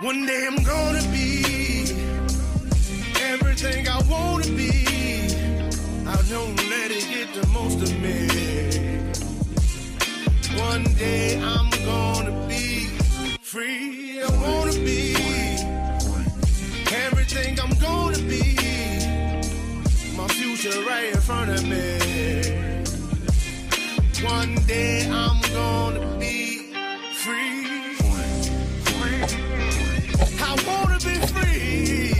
One day I'm gonna be everything I wanna be. I don't let it get the most of me. One day I'm gonna be free. I wanna be everything I'm gonna be. My future right in front of me. One day I'm gonna be free. I wanna be free.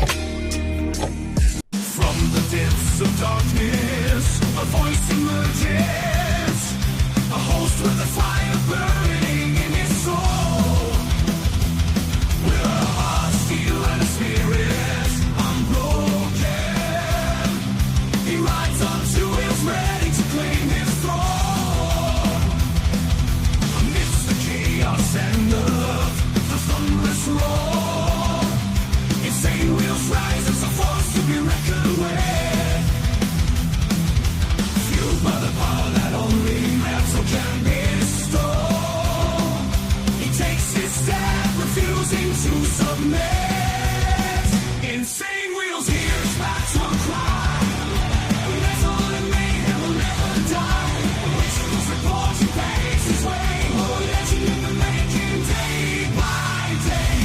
From the depths of darkness, a voice emerges. A host with a fire burning in his soul. With a heart, steel, and a spirit unbroken. He rides onto wheels, ready to claim his throne. Amidst the chaos and the thunderous roar. Insane wheels rise as a force to be reckoned with. Fueled by the power that only metal can bestow. He takes his stand, refusing to submit. Insane wheels hears back to a cry. Metal and mayhem will never die. Rituals report he paves his way. More legend in the making, day by day.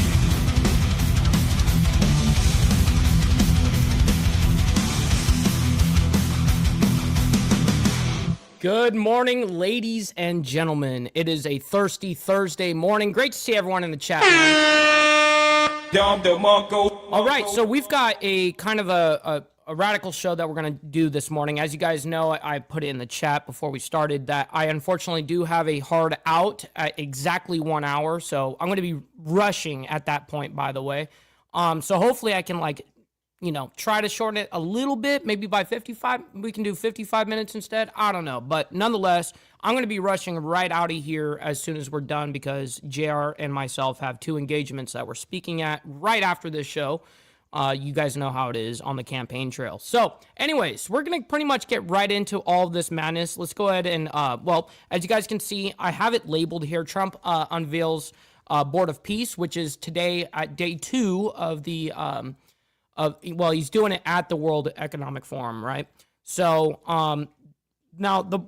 Good morning, ladies and gentlemen. It is a thirsty Thursday morning. Great to see everyone in the chat. All right, so we've got a kind of a radical show that we're going to do this morning. As you guys know, I put it in the chat before we started that I unfortunately do have a hard out at exactly 1 hour. So I'm going to be rushing at that point, by the way. So hopefully I can try to shorten it a little bit, maybe by 55. We can do 55 minutes instead. I don't know. But nonetheless, I'm going to be rushing right out of here as soon as we're done because JR and myself have 2 engagements that we're speaking at right after this show. You guys know how it is on the campaign trail. So anyways, we're going to pretty much get right into all of this madness. Let's go ahead and, as you guys can see, I have it labeled here. Trump unveils Board of Peace, which is today at day 2 of the... he's doing it at the World Economic Forum, right? So now the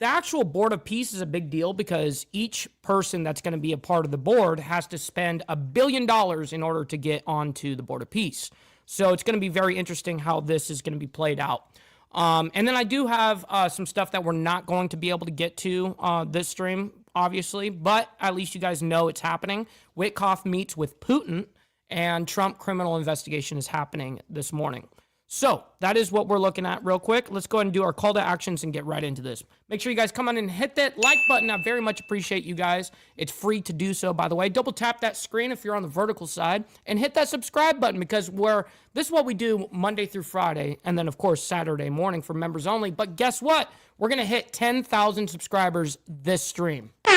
actual Board of Peace is a big deal because each person that's going to be a part of the board has to spend $1 billion in order to get onto the Board of Peace. So it's going to be very interesting how this is going to be played out. And then I do have some stuff that we're not going to be able to get to this stream, obviously, but at least you guys know it's happening. Witkoff meets with Putin. And Trump criminal investigation is happening this morning. So that is what we're looking at real quick. Let's go ahead and do our call to actions and get right into this. Make sure you guys come on and hit that like button. I very much appreciate you guys. It's free to do so, by the way. Double tap that screen if you're on the vertical side and hit that subscribe button because this is what we do Monday through Friday and then, of course, Saturday morning for members only. But guess what? We're going to hit 10,000 subscribers this stream. So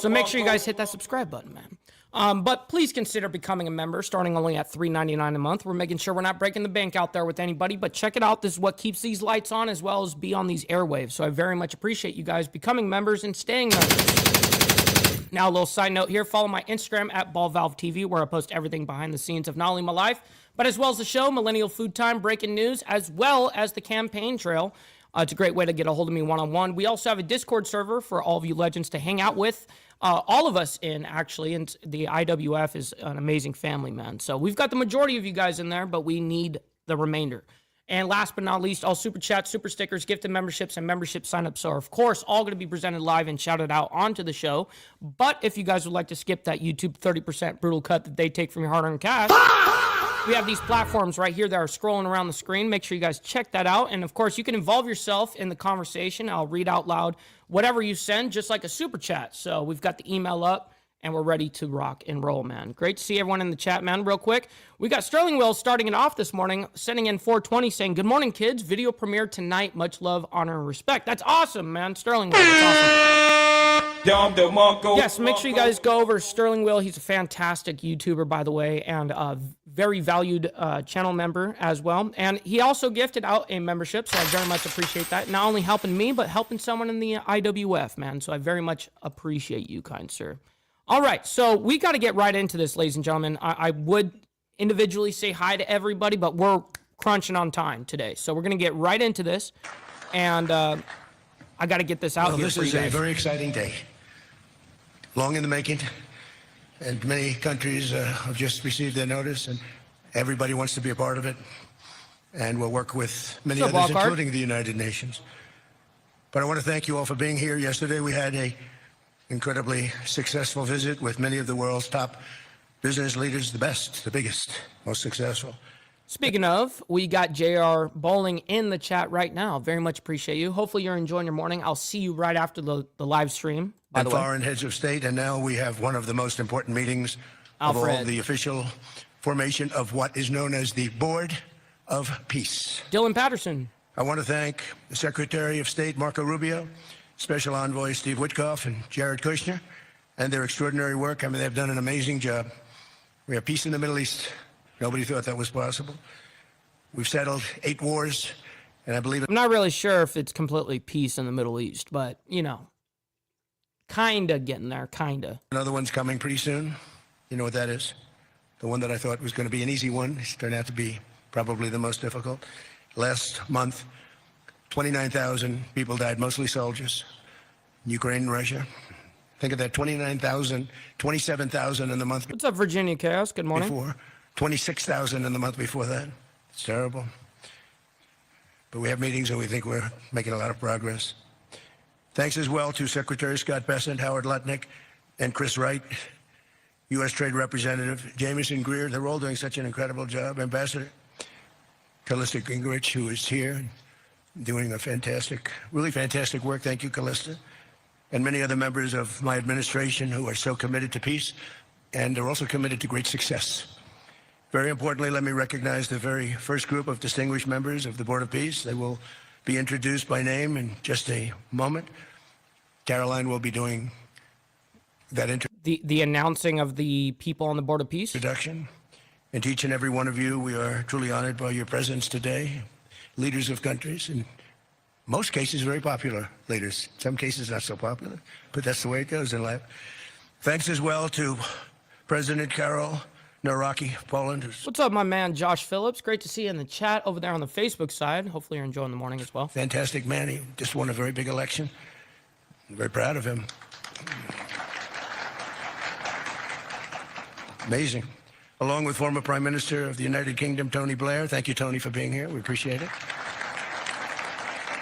make sure you guys hit that subscribe button, man. But please consider becoming a member, starting only at $3.99 a month. We're making sure we're not breaking the bank out there with anybody, but check it out. This is what keeps these lights on as well as be on these airwaves. So I very much appreciate you guys becoming members and staying members. Now, a little side note here. Follow my Instagram at BallValveTV, where I post everything behind the scenes of not only my life, but as well as the show, Millennial Food Time, breaking news, as well as the campaign trail. It's a great way to get a hold of me one-on-one. We also have a Discord server for all of you legends to hang out with. All of us in, actually, and the IWF is an amazing family, man. So we've got the majority of you guys in there, but we need the remainder. And last but not least, all super chats, super stickers, gifted memberships, and membership signups are, of course, all going to be presented live and shouted out onto the show. But if you guys would like to skip that YouTube 30% brutal cut that they take from your hard-earned cash, we have these platforms right here that are scrolling around the screen. Make sure you guys check that out. And, of course, you can involve yourself in the conversation. I'll read out loud whatever you send, just like a super chat. So we've got the email up, and we're ready to rock and roll, man. Great to see everyone in the chat, man. Real quick, we got Sterling Will starting it off this morning, sending in 420, saying, "Good morning, kids. Video premiere tonight. Much love, honor, and respect." That's awesome, man. Sterling Will, that's awesome. Yes, make sure you guys go over Sterling Will. He's a fantastic YouTuber, by the way, and a very valued channel member as well. And he also gifted out a membership, so I very much appreciate that. Not only helping me, but helping someone in the IWF, man. So I very much appreciate you, kind sir. All right, so we got to get right into this, ladies and gentlemen. I would individually say hi to everybody, but we're crunching on time today. So we're going to get right into this, and I got to get this out here This for you is a guys. very exciting day. Long in the making, and many countries have just received their notice, and everybody wants to be a part of it. And we'll work with many What's up, others, Wildcard? including the United Nations. But I want to thank you all for being here. Yesterday we had a incredibly successful visit with many of the world's top business leaders, the best, the biggest, most successful. Speaking of, we got JR Bowling in the chat right now. Very much appreciate you. Hopefully you're enjoying your morning. I'll see you right after the live stream, by And the way. foreign heads of state, and now we have one of the most important meetings of all, Alfred. the official formation of what is known as the Board of Peace. Dylan Patterson. I want to thank the Secretary of State, Marco Rubio, Special Envoy Steve Witkoff, and Jared Kushner, and their extraordinary work. I mean, they've done an amazing job. We have peace in the Middle East. Nobody thought that was possible. We've settled 8 wars, and I believe I'm not really sure if it's completely peace in the Middle East, but, you know, kind of getting there, kind of. another one's coming pretty soon. You know what that is? The one that I thought was going to be an easy one. It's turned out to be probably the most difficult. Last month, 29,000 people died, mostly soldiers, in Ukraine and Russia. Think of that, 29,000, 27,000 in the month What's up, Virginia Chaos? Good morning. before, 26,000 in the month before that. It's terrible. But we have meetings and we think we're making a lot of progress. Thanks as well to Secretary Scott Bessent, Howard Lutnick, and Chris Wright, U.S. Trade Representative Jameson Greer. They're all doing such an incredible job. Ambassador Callista Gingrich, who is here, doing a fantastic, really fantastic work. Thank you, Callista. And many other members of my administration who are so committed to peace and are also committed to great success. Very importantly, let me recognize the very first group of distinguished members of the Board of Peace. They will be introduced by name in just a moment. Caroline will be doing that The announcing of the people on the Board of Peace. introduction. And to each and every one of you, we are truly honored by your presence today. Leaders of countries, in most cases very popular leaders, some cases not so popular, but that's the way it goes in life. Thanks as well to President Karol Nawrocki of Poland, who's What's up, my man Josh Phillips? Great to see you in the chat over there on the Facebook side. Hopefully you're enjoying the morning as well. a fantastic man. He just won a very big election. I'm very proud of him. Amazing. Along with former Prime Minister of the United Kingdom, Tony Blair. Thank you, Tony, for being here. We appreciate it.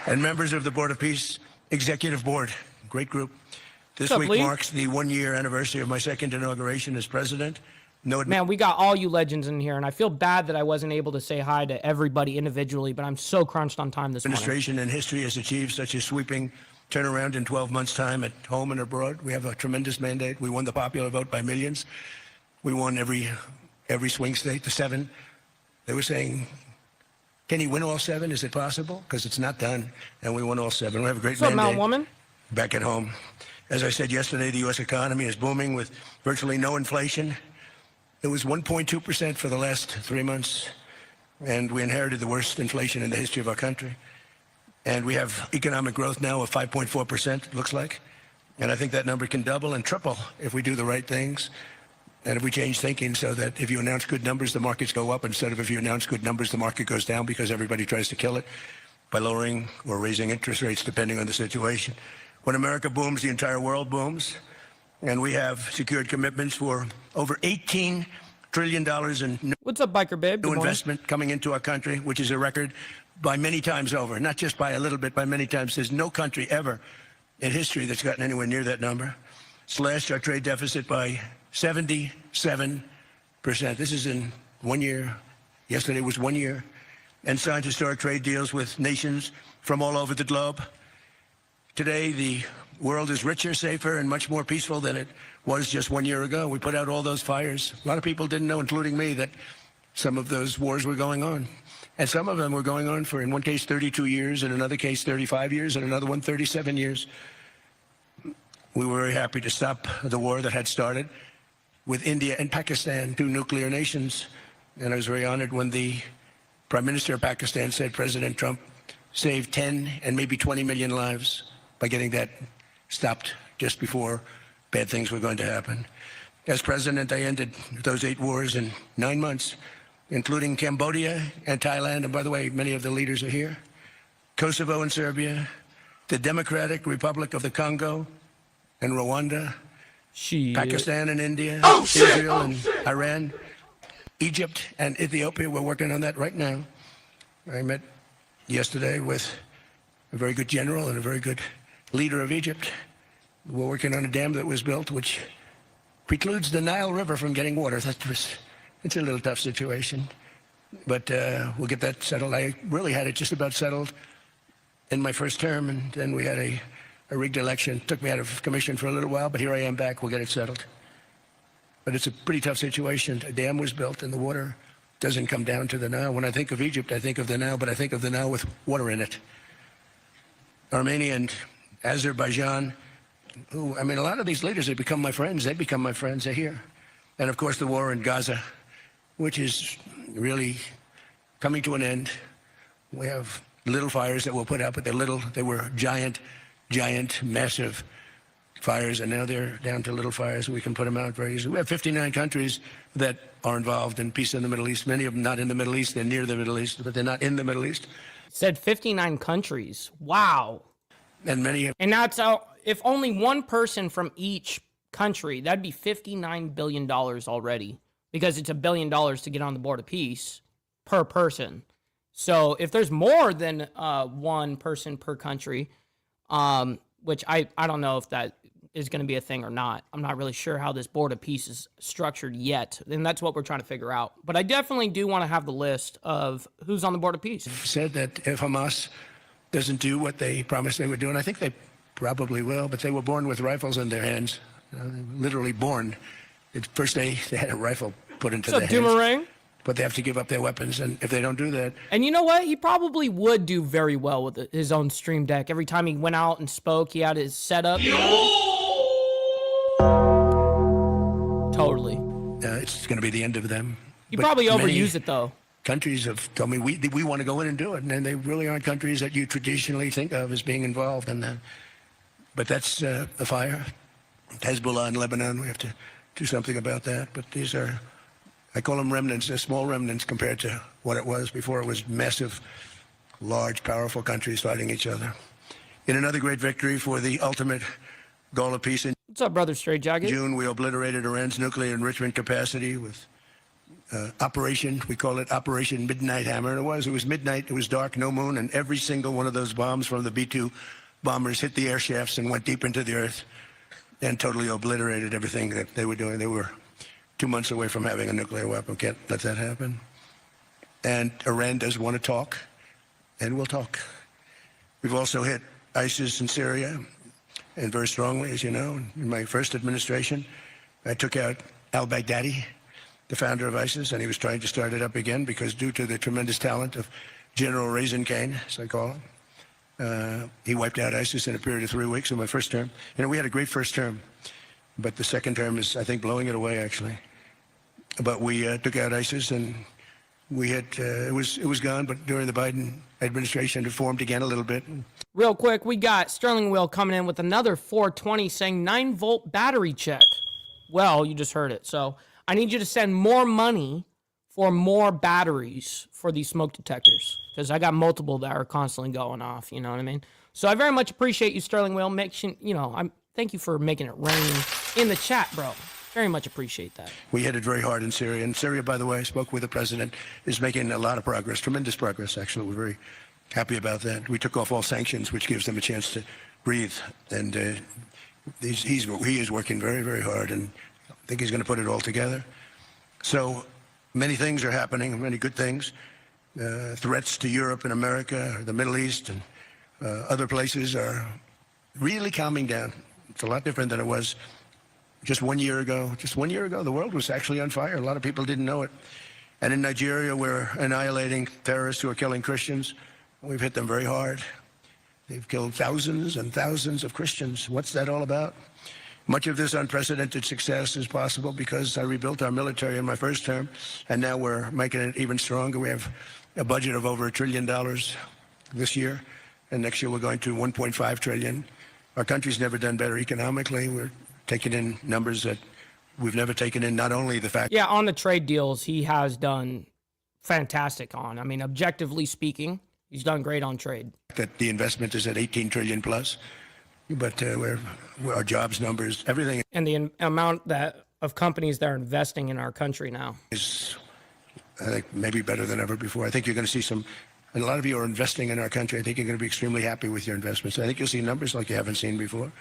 And members of the Board of Peace Executive Board. Great group. This What's up, week Lee? marks the 1-year anniversary of my second inauguration as president. No Man, we got all you legends in here, and I feel bad that I wasn't able to say hi to everybody individually, but I'm so crunched on time this morning. administration in history has achieved such a sweeping turnaround in 12 months' time at home and abroad. We have a tremendous mandate. We won the popular vote by millions. We won every swing state, the 7. They were saying, can he win all 7? Is it possible? Because it's not done. And we won all 7. We have a great What's up, mandate Mount Woman? back at home. As I said yesterday, the U.S. economy is booming with virtually no inflation. It was 1.2% for the last 3 months, and we inherited the worst inflation in the history of our country. And we have economic growth now of 5.4%, looks like. And I think that number can double and triple if we do the right things. And if we change thinking so that if you announce good numbers, the markets go up, instead of if you announce good numbers, the market goes down because everybody tries to kill it by lowering or raising interest rates depending on the situation. When America booms, the entire world booms. And we have secured commitments for over $18 trillion in What's up, Biker Babe? Good new morning. investment coming into our country, which is a record by many times over, not just by a little bit, by many times. There's no country ever in history that's gotten anywhere near that number. Slashed our trade deficit by 77%. This is in 1 year. Yesterday was 1 year. And signed historic trade deals with nations from all over the globe. Today, the world is richer, safer, and much more peaceful than it was just 1 year ago. We put out all those fires. A lot of people didn't know, including me, that some of those wars were going on. And some of them were going on for, in one case, 32 years, in another case, 35 years, and another one, 37 years. We were very happy to stop the war that had started with India and Pakistan, 2 nuclear nations. And I was very honored when the Prime Minister of Pakistan said President Trump saved 10 and maybe 20 million lives by getting that stopped just before bad things were going to happen. As president, I ended those 8 wars in 9 months, including Cambodia and Thailand. And by the way, many of the leaders are here. Kosovo and Serbia, the Democratic Republic of the Congo and Rwanda, Pakistan and India, Israel and Iran, Egypt and Ethiopia. We're working on that right now. I met yesterday with a very good general and a very good leader of Egypt. We're working on a dam that was built which precludes the Nile River from getting water. It's a little tough situation, but we'll get that settled. I really had it just about settled in my first term, and then we had a rigged election. Took me out of commission for a little while, but here I am back. We'll get it settled. But it's a pretty tough situation. A dam was built, and the water doesn't come down to the Nile. When I think of Egypt, I think of the Nile, but I think of the Nile with water in it. Armenia and Azerbaijan, a lot of these leaders, they become my friends. They become my friends. They're here. And, of course, the war in Gaza, which is really coming to an end. We have little fires that we'll put out, but they're little. They were giant, massive fires, and now they're down to little fires. We can put them out very easily. We have 59 countries that are involved in peace in the Middle East. Many of them not in the Middle East. They're near the Middle East, but they're not in the Middle East. Said 59 countries. Wow. And many of... And that's if only one person from each country, that'd be $59 billion already, because it's $1 billion to get on the board of peace per person. So if there's more than one person per country, which I don't know if that is going to be a thing or not. I'm not really sure how this board of peace is structured yet, and that's what we're trying to figure out. But I definitely do want to have the list of who's on the board of peace. Said that if Hamas doesn't do what they promised they would do, and I think they probably will, but they were born with rifles in their hands, literally born. The first day they had a rifle put into their hands. Doomerang? But they have to give up their weapons, and if they don't do that... And you know what? He probably would do very well with his own stream deck. Every time he went out and spoke, he had his setup. Totally. It's going to be the end of them. You probably overuse it, though. Countries have told me, we want to go in and do it, and they really aren't countries that you traditionally think of as being involved in that. But that's the fire. Hezbollah in Lebanon, we have to do something about that. But these are... I call them remnants. They're small remnants compared to what it was before. It was massive, large, powerful countries fighting each other. In another great victory for the ultimate goal of peace in What's up, brother Straight Jacket? June, we obliterated Iran's nuclear enrichment capacity with Operation, we call it Operation Midnight Hammer. And it was midnight, it was dark, no moon, and every single one of those bombs from the B-2 bombers hit the air shafts and went deep into the earth and totally obliterated everything that they were doing. They were 2 months away from having a nuclear weapon. Can't let that happen. And Iran does want to talk, and we'll talk. We've also hit ISIS in Syria, and very strongly, as you know. In my first administration, I took out al-Baghdadi, the founder of ISIS, and he was trying to start it up again because due to the tremendous talent of General Raisin Kane, as I call him, he wiped out ISIS in a period of 3 weeks in my first term. We had a great first term. But the second term is, I think, blowing it away, actually. But we took out ISIS, and we had it was gone. But during the Biden administration, it formed again a little bit. Real quick, we got Sterling Will coming in with another 420 saying 9-volt battery check. Well, you just heard it. So I need you to send more money for more batteries for these smoke detectors, because I got multiple that are constantly going off. You know what I mean? So I very much appreciate you, Sterling Will. Thank you for making it rain in the chat, bro. Very much appreciate that. We hit it very hard in Syria. And Syria, by the way, I spoke with the president, is making a lot of progress, tremendous progress, actually. We're very happy about that. We took off all sanctions, which gives them a chance to breathe. And he is working very, very hard, and I think he's going to put it all together. So many things are happening, many good things. Threats to Europe and America, the Middle East, and other places are really calming down. It's a lot different than it was just 1 year ago. Just 1 year ago, the world was actually on fire. A lot of people didn't know it. And in Nigeria, we're annihilating terrorists who are killing Christians. We've hit them very hard. They've killed thousands and thousands of Christians. What's that all about? Much of this unprecedented success is possible because I rebuilt our military in my first term, and now we're making it even stronger. We have a budget of over $1 trillion this year, and next year we're going to $1.5 trillion. Our country's never done better economically. We're taken in numbers that we've never taken in, not only the fact Yeah, on the trade deals, he has done fantastic on. I mean, objectively speaking, he's done great on trade. that the investment is at 18 trillion plus, but our jobs numbers, everything And the amount that of companies that are investing in our country now. is, I think, maybe better than ever before. I think you're going to see and a lot of you are investing in our country. I think you're going to be extremely happy with your investments. I think you'll see numbers like you haven't seen before.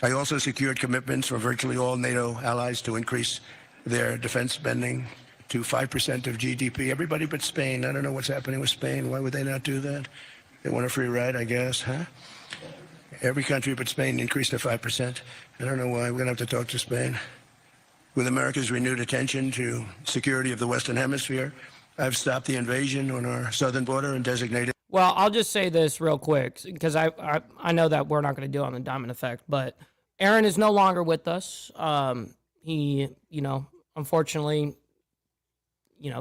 I also secured commitments from virtually all NATO allies to increase their defense spending to 5% of GDP. Everybody but Spain. I don't know what's happening with Spain. Why would they not do that? They want a free ride, I guess, huh? Every country but Spain increased to 5%. I don't know why. We're going to have to talk to Spain. With America's renewed attention to security of the Western Hemisphere, I've stopped the invasion on our southern border and designated. Well, I'll just say this real quick, because I know that we're not going to do it on the Diamond Effect, but Aaron is no longer with us. He, unfortunately,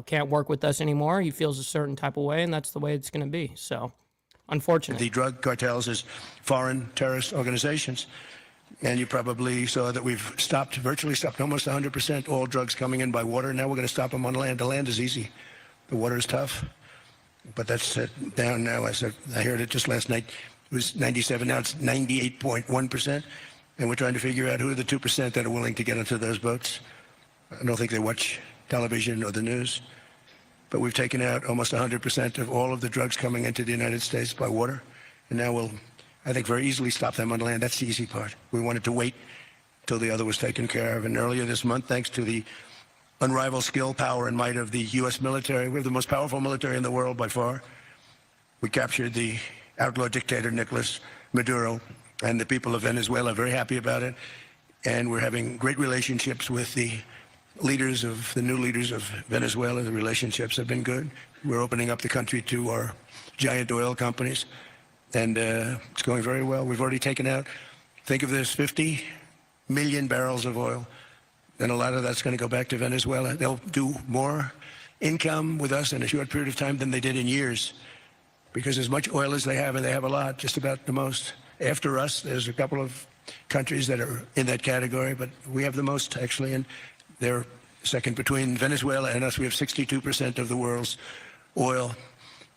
can't work with us anymore. He feels a certain type of way, and that's the way it's going to be. So, unfortunately. The drug cartels as foreign terrorist organizations. And you probably saw that we've virtually stopped almost 100% all drugs coming in by water. Now we're going to stop them on land. The land is easy. The water is tough. But that's down now. I heard it just last night. It was 97. Now it's 98.1%. And we're trying to figure out who are the 2% that are willing to get into those boats. I don't think they watch television or the news. But we've taken out almost 100% of all of the drugs coming into the United States by water. And now we'll, I think, very easily stop them on land. That's the easy part. We wanted to wait till the other was taken care of. And earlier this month, thanks to the unrivaled skill, power, and might of the U.S. military, we have the most powerful military in the world by far. We captured the outlaw dictator Nicolas Maduro, and the people of Venezuela are very happy about it. And we're having great relationships with the new leaders of Venezuela. The relationships have been good. We're opening up the country to our giant oil companies, and it's going very well. We've already taken out, think of this, 50 million barrels of oil, and a lot of that's going to go back to Venezuela. They'll do more income with us in a short period of time than they did in years, because as much oil as they have, and they have a lot, just about the most. After us, there's a couple of countries that are in that category, but we have the most, actually, and they're second between Venezuela and us. We have 62% of the world's oil,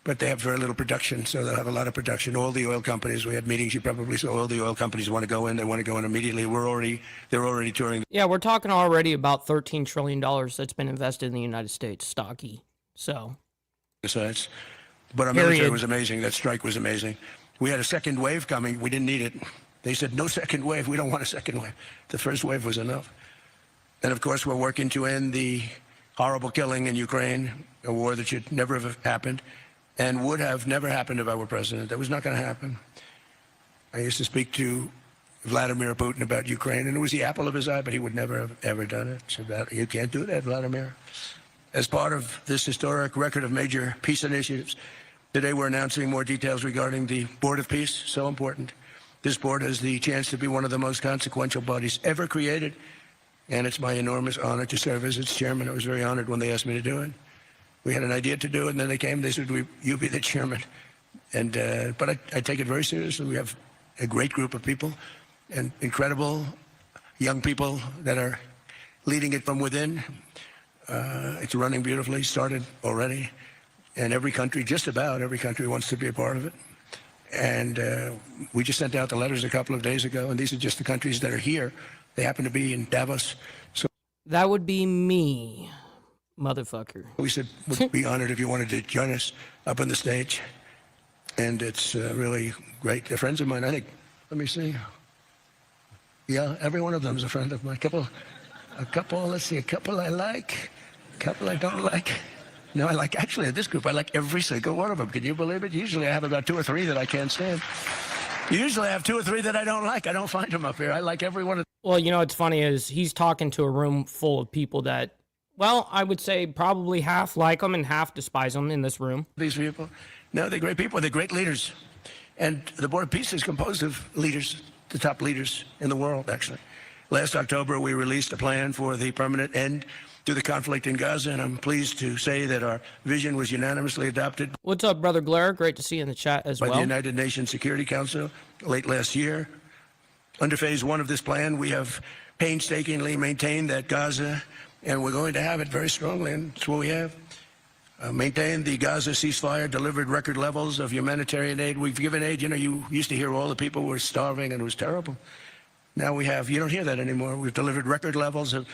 but they have very little production, so they'll have a lot of production. All the oil companies, we had meetings, you probably saw, all the oil companies want to go in. They want to go in immediately. They're already touring. Yeah, we're talking already about $13 trillion that's been invested in the United States, stocky. So. Besides, but our military was amazing. That strike was amazing. We had a second wave coming. We didn't need it. They said, no second wave. We don't want a second wave. The first wave was enough. And of course, we're working to end the horrible killing in Ukraine, a war that should never have happened and would have never happened if I were president. That was not going to happen. I used to speak to Vladimir Putin about Ukraine, and it was the apple of his eye, but he would never have ever done it. So you can't do that, Vladimir. As part of this historic record of major peace initiatives, today we're announcing more details regarding the Board of Peace, so important. This board has the chance to be one of the most consequential bodies ever created, and it's my enormous honor to serve as its chairman. I was very honored when they asked me to do it. We had an idea to do it, and then they came, they said, you be the chairman. And but I take it very seriously. We have a great group of people and incredible young people that are leading it from within. It's running beautifully, started already. And every country, just about every country, wants to be a part of it. And we just sent out the letters a couple of days ago, and these are just the countries that are here. They happen to be in Davos. So that would be me, motherfucker. We said we'd be honored if you wanted to join us up on the stage. And it's really great. They're friends of mine. I think, let me see. Yeah, every one of them is a friend of mine. A couple, let's see, a couple I like, a couple I don't like. No, I like, actually, in this group, I like every single one of them. Can you believe it? Usually I have about 2 or 3 that I can't stand. Usually I have 2 or 3 that I don't like. I don't find them up here. I like every one of them. Well, you know what's funny is he's talking to a room full of people that, well, I would say probably half like him and half despise him in this room. These people, no, they're great people. They're great leaders. And the Board of Peace is composed of leaders, the top leaders in the world, actually. Last October, we released a plan for the permanent end to the conflict in Gaza, and I'm pleased to say that our vision was unanimously adopted. What's up, Brother Blair? Great to see you in the chat as well. By the United Nations Security Council late last year. Under phase one of this plan, we have painstakingly maintained that Gaza, and we're going to have it very strongly, and that's what we have. Maintained the Gaza ceasefire, delivered record levels of humanitarian aid. We've given aid. You know, you used to hear all the people were starving and it was terrible. Now we have, you don't hear that anymore. We've delivered record levels of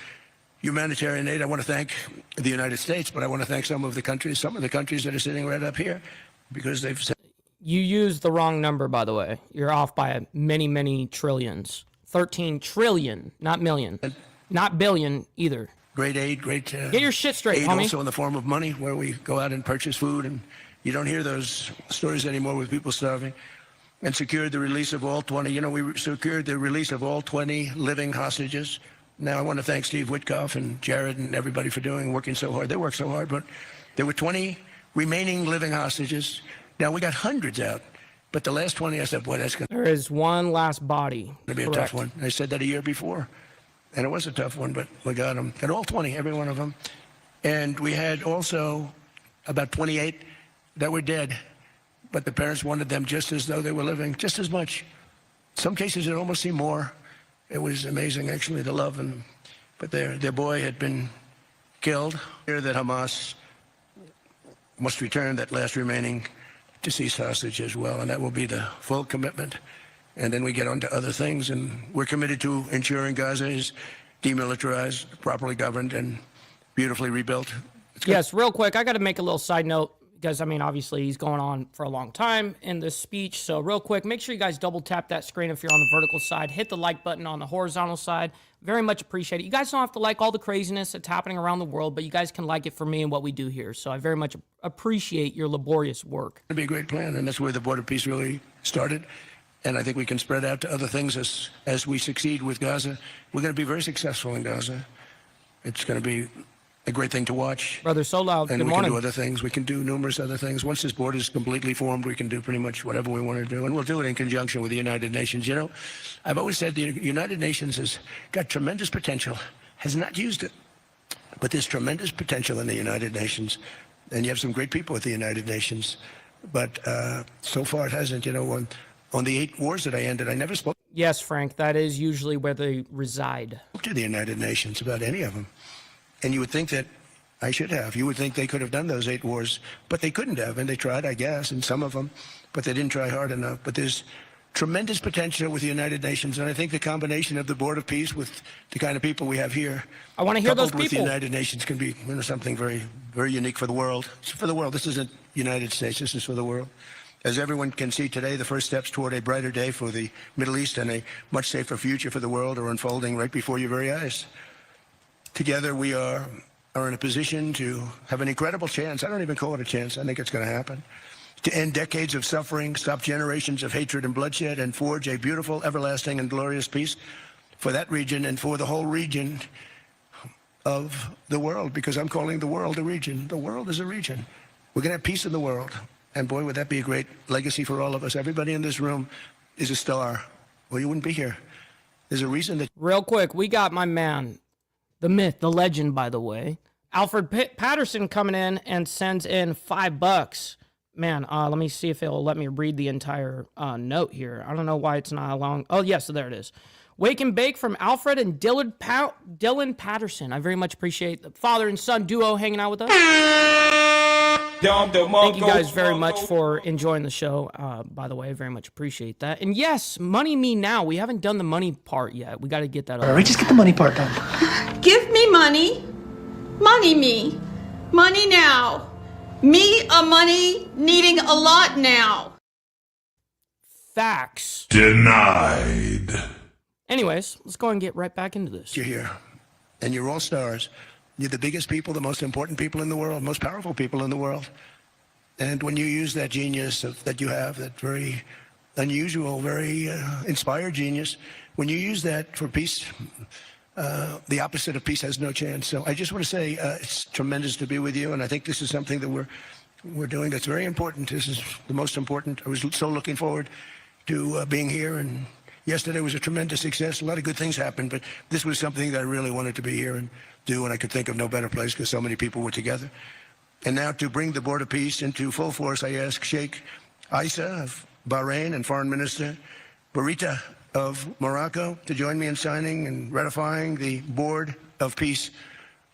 humanitarian aid. I want to thank the United States, but I want to thank some of the countries that are sitting right up here, because they've said. You used the wrong number, by the way. You're off by many, many trillions. 13 trillion, not million. Not billion either. Great aid, great. Get your shit straight, aid homie. Also in the form of money, where we go out and purchase food, and you don't hear those stories anymore with people starving. And secured the release of all 20. You know, we secured the release of all 20 living hostages. Now I want to thank Steve Witkoff and Jared and everybody for working so hard. They work so hard, but there were 20 remaining living hostages. Now we got hundreds out, but the last 20, I said, boy, that's going There is one last body. to be a tough one. I said that a year before. And it was a tough one, but we got them. Got all 20, every one of them. And we had also about 28 that were dead, but the parents wanted them just as though they were living, just as much. Some cases it almost seemed more. It was amazing, actually, to love them. But their boy had been killed. Here that Hamas must return that last remaining deceased hostage as well, and that will be the full commitment. And then we get on to other things, and we're committed to ensuring Gaza is demilitarized, properly governed, and beautifully rebuilt. Yes, real quick, I got to make a little side note, because, I mean, obviously he's going on for a long time in this speech. So real quick, make sure you guys double tap that screen if you're on the vertical side. Hit the like button on the horizontal side. Very much appreciate it. You guys don't have to like all the craziness that's happening around the world, but you guys can like it for me and what we do here. So I very much appreciate your laborious work. It'd be a great plan, and that's where the border peace really started. And I think we can spread out to other things as we succeed with Gaza. We're going to be very successful in Gaza. It's going to be a great thing to watch. Brother, so loud. And Good we morning. can do other things. We can do numerous other things. Once this border is completely formed, we can do pretty much whatever we want to do. And we'll do it in conjunction with the United Nations. You know, I've always said the United Nations has got tremendous potential, has not used it. But there's tremendous potential in the United Nations. And you have some great people at the United Nations. But so far it hasn't. You know, on the 8 wars that I ended, I never spoke Yes, Frank, that is usually where they reside. to the United Nations about any of them. And you would think that I should have. You would think they could have done those 8 wars, but they couldn't have. And they tried, I guess, in some of them, but they didn't try hard enough. But there's tremendous potential with the United Nations. And I think the combination of the Board of Peace with the kind of people we have here, I want to hear those coupled with the people. United Nations, can be something very, very unique for the world. It's for the world. This isn't United States. This is for the world. As everyone can see today, the first steps toward a brighter day for the Middle East and a much safer future for the world are unfolding right before your very eyes. Together, we are in a position to have an incredible chance. I don't even call it a chance. I think it's going to happen. To end decades of suffering, stop generations of hatred and bloodshed, and forge a beautiful, everlasting, and glorious peace for that region and for the whole region of the world, because I'm calling the world a region. The world is a region. We're going to have peace in the world. And boy, would that be a great legacy for all of us. Everybody in this room is a star, or you wouldn't be here. There's a reason that... Real quick, we got my man, the myth, the legend, by the way, Alfred Patterson, coming in and sends in $5. Man, let me see if it'll let me read the entire note here. I don't know why it's not long. Oh, yes, so there it is. Wake and Bake from Alfred and Dylan Patterson. I very much appreciate the father and son duo hanging out with us. Thank you guys very much for enjoying the show, by the way. Very much appreciate that. And yes, money me now. We haven't done the money part yet. We got to get that over. All right, just get the money part done. Give me money. Money me. Money now. Me a money needing a lot now. Facts. Denied. Anyways, let's go and get right back into this. you're here, and you're all stars. You're the biggest people, the most important people in the world, most powerful people in the world. And when you use that genius that you have, that very unusual, very inspired genius, when you use that for peace, the opposite of peace has no chance. So I just want to say it's tremendous to be with you, and I think this is something that we're doing that's very important. This is the most important. I was so looking forward to being here, and yesterday was a tremendous success. A lot of good things happened, but this was something that I really wanted to be here and do, and I could think of no better place because so many people were together. And now to bring the Board of Peace into full force, I ask Sheikh Isa of Bahrain and Foreign Minister Barita of Morocco to join me in signing and ratifying the Board of Peace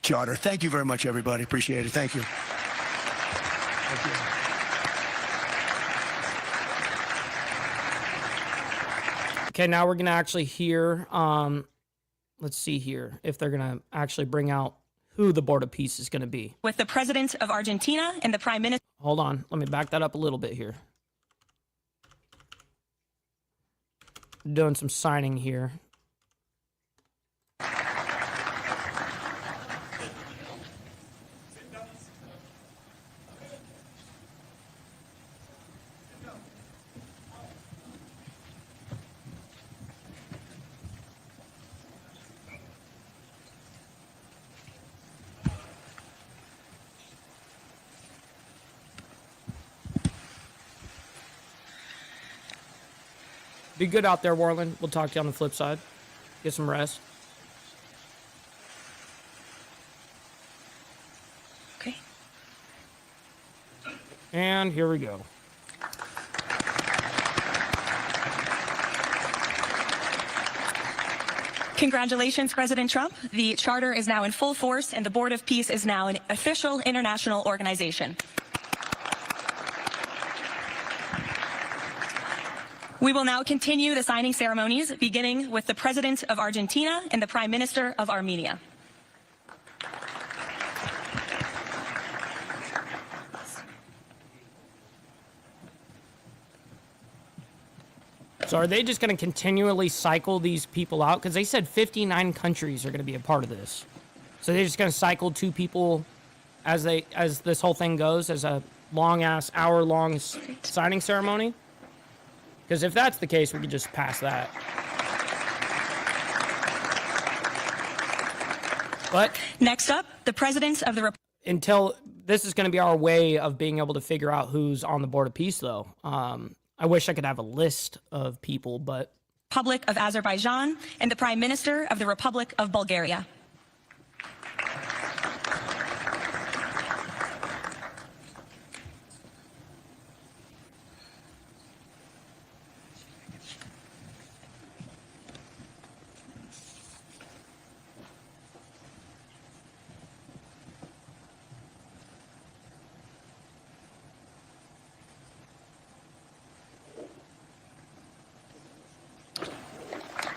Charter. Thank you very much, everybody. Appreciate it. Thank you. Thank you. Okay, now we're going to actually hear, let's see here, if they're going to actually bring out who the Board of Peace is going to be. With the President of Argentina and the Prime Minister. Hold on, let me back that up a little bit here. Doing some signing here. Be good out there, Warland. We'll talk to you on the flip side. Get some rest. Okay. And here we go. Congratulations, President Trump. The charter is now in full force, and the Board of Peace is now an official international organization. We will now continue the signing ceremonies, beginning with the President of Argentina and the Prime Minister of Armenia. So are they just going to continually cycle these people out? Because they said 59 countries are going to be a part of this. So they're just going to cycle 2 people as this whole thing goes, as a long-ass, hour-long signing ceremony? Because if that's the case, we could just pass that. But next up, the President of the until this is going to be our way of being able to figure out who's on the Board of Peace, though. I wish I could have a list of people, but Republic of Azerbaijan and the Prime Minister of the Republic of Bulgaria.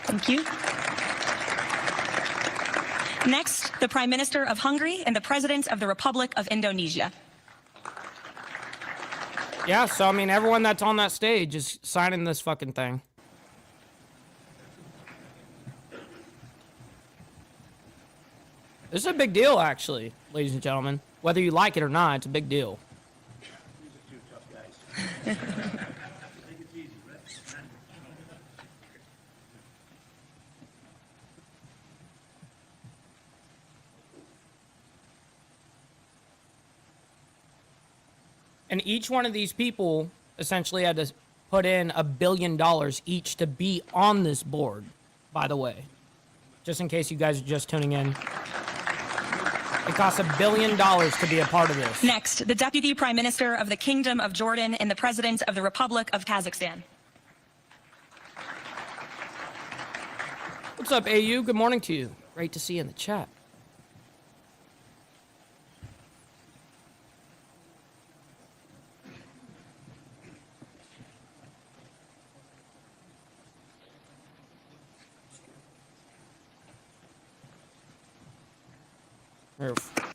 Thank you. Next, the Prime Minister of Hungary and the President of the Republic of Indonesia. yeah, so I mean, everyone that's on that stage is signing this fucking thing. This is a big deal, actually, ladies and gentlemen. Whether you like it or not, it's a big deal. And each one of these people essentially had to put in $1 billion each to be on this board, by the way. Just in case you guys are just tuning in. It costs $1 billion to be a part of this. Next, the Deputy Prime Minister of the Kingdom of Jordan and the President of the Republic of Kazakhstan. What's up, AU? Good morning to you. Great to see you in the chat.